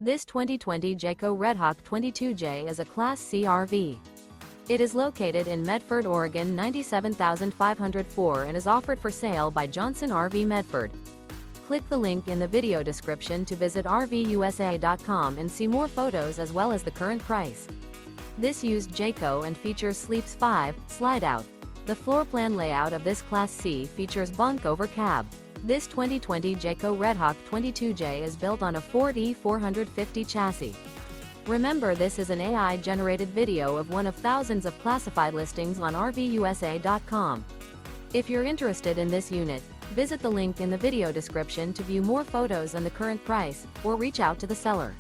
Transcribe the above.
This 2020 Jayco Redhawk 22J is a Class C RV. It is located in Medford, Oregon 97504 and is offered for sale by Johnson RV Medford. Click the link in the video description to visit RVUSA.com and see more photos as well as the current price. This used Jayco and features Sleeps 5, Slideout. The floor plan layout of this Class C features Bunk Over Cab. This 2020 Jayco Redhawk 22J is built on a Ford E450 chassis. Remember, this is an AI-generated video of one of thousands of classified listings on RVUSA.com. If you're interested in this unit, visit the link in the video description to view more photos and the current price, or reach out to the seller.